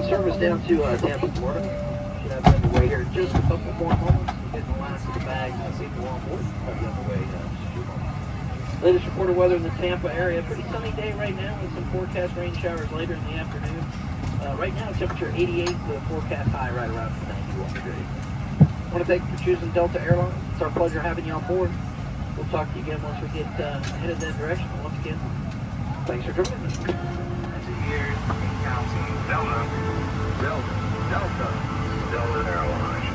service down to Tampa, Florida. Should have been underway here in just a couple more moments. We'll get the last of the bags and people on board. I'll be on the way in just a few moments. Latest reported weather in the Tampa area. Pretty sunny day right now with some forecast rain showers later in the afternoon. Right now, temperature 88, the forecast high right around 91 degrees. I want to thank you for choosing Delta Airlines. It's our pleasure having you on board. We'll talk to you again once we get headed that direction. Once again, thanks for joining us. Here's County Delta Airlines.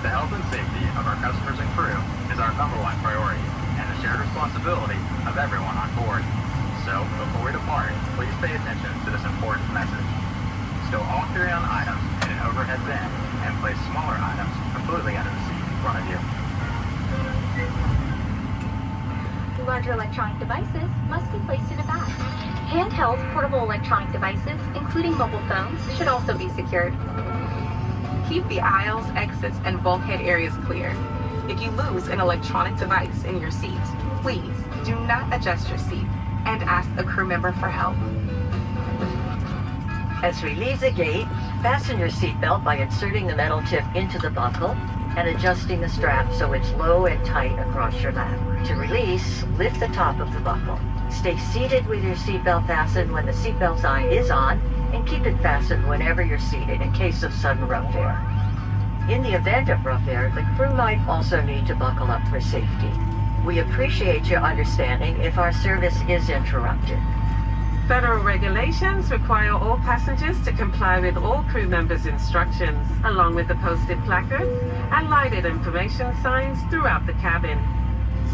The health and safety of our customers and crew is our #1 priority and the shared responsibility of everyone on board. So, before we depart, please pay attention to this important message. Stow all carry-on items in an overhead bin and place smaller items completely under the seat in front of you. Larger electronic devices must be placed in a bag. Handheld portable electronic devices, including mobile phones, should also be secured. Keep the aisles, exits, and bulkhead areas clear. If you lose an electronic device in your seat, please do not adjust your seat and ask a crew member for help. As we leave the gate, fasten your seatbelt by inserting the metal tip into the buckle and adjusting the strap so it's low and tight across your lap. To release, lift the top of the buckle. Stay seated with your seatbelt fastened when the seatbelt sign is on, and keep it fastened whenever you're seated in case of sudden rough air. In the event of rough air, the crew might also need to buckle up for safety. We appreciate your understanding if our service is interrupted. Federal regulations require all passengers to comply with all crew members' instructions, along with the posted placards and lighted information signs throughout the cabin.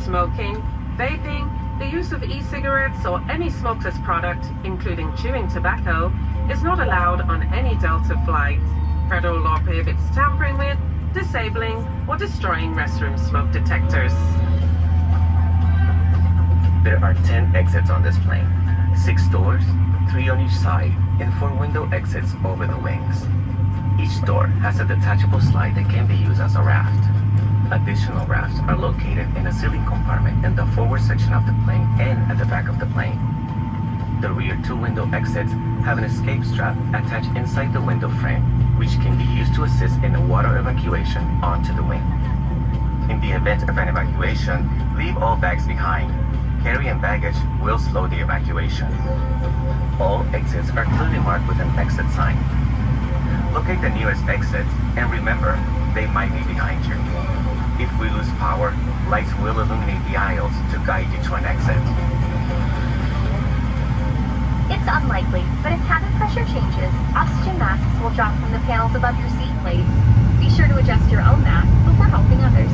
Smoking, vaping, the use of e-cigarettes or any smokeless product, including chewing tobacco, is not allowed on any Delta flight. Federal law prohibits tampering with, disabling, or destroying restroom smoke detectors. There are 10 exits on this plane. 6 doors, 3 on each side, and 4 window exits over the wings. Each door has a detachable slide that can be used as a raft. Additional rafts are located in a ceiling compartment in the forward section of the plane and at the back of the plane. The rear 2 window exits have an escape strap attached inside the window frame, which can be used to assist in the water evacuation onto the wing. In the event of an evacuation, leave all bags behind. Carry-on baggage will slow the evacuation. All exits are clearly marked with an exit sign. Locate the nearest exit and remember, they might be behind you. If we lose power, lights will illuminate the aisles to guide you to an exit. It's unlikely, but if cabin pressure changes, oxygen masks will drop from the panels above your seat plate. Be sure to adjust your own mask before helping others.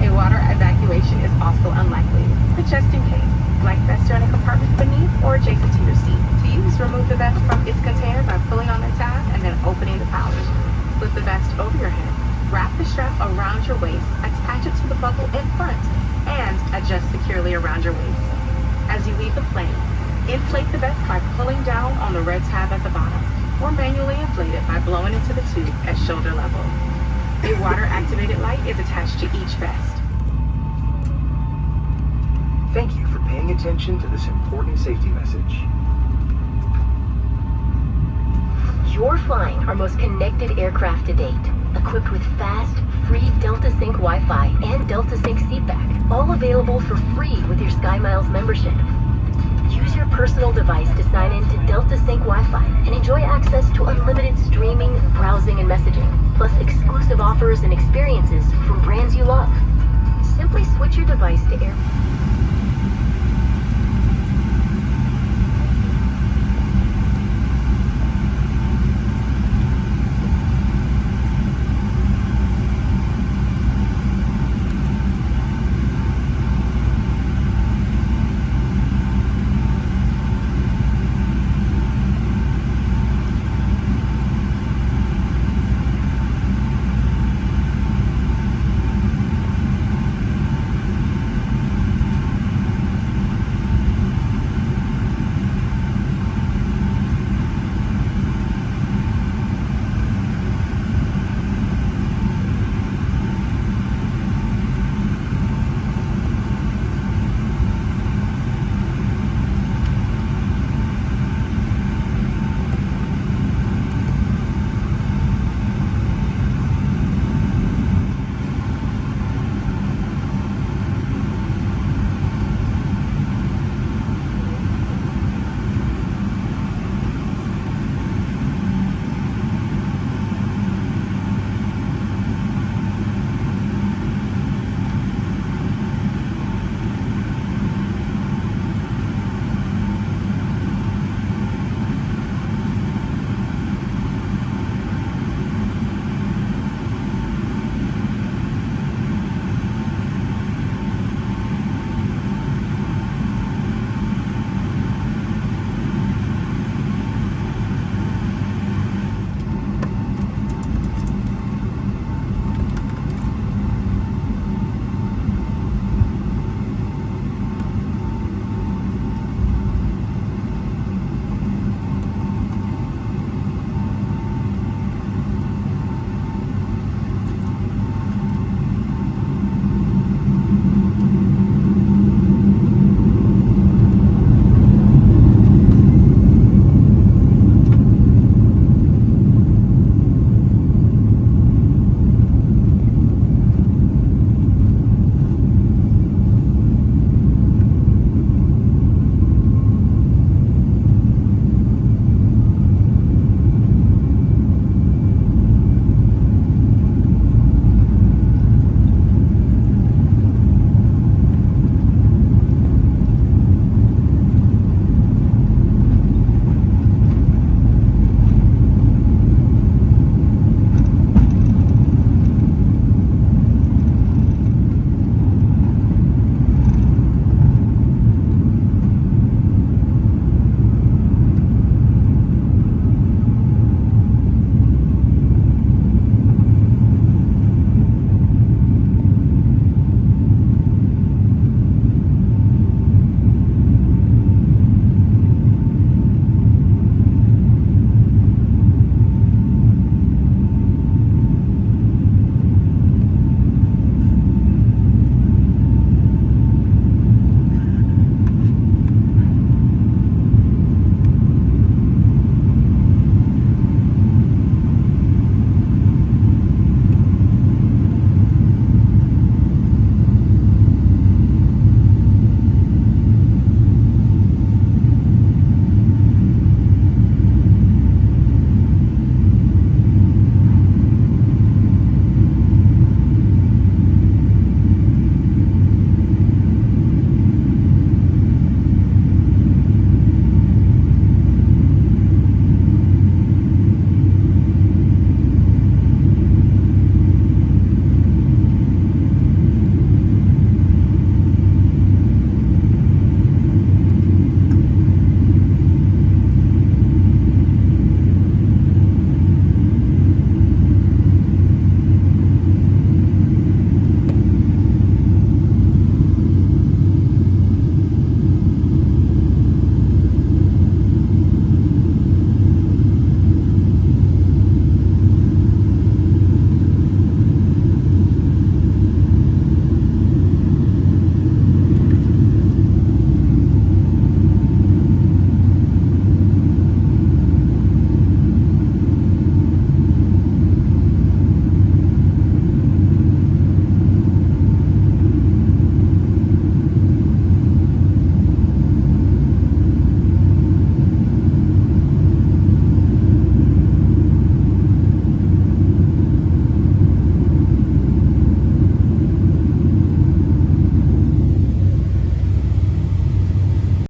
A water evacuation is also unlikely, but just in case, life vests are in a compartment beneath or adjacent to your seat. To use, remove the vest from its container by pulling on the tab and then opening the pouch. Slip the vest over your head, wrap the strap around your waist, attach it to the buckle in front, and adjust securely around your waist. As you leave the plane, inflate the vest by pulling down on the red tab at the bottom, or manually inflate it by blowing into the tube at shoulder level. A water-activated light is attached to each vest. Thank you for paying attention to this important safety message. You're flying our most connected aircraft to date, equipped with fast, free Delta Sync Wi-Fi and Delta Sync seatback, all available for free with your SkyMiles membership. Use your personal device to sign in to Delta Sync Wi-Fi and enjoy access to unlimited streaming, browsing, and messaging, plus exclusive offers and experiences from brands you love. Simply switch your device to Air.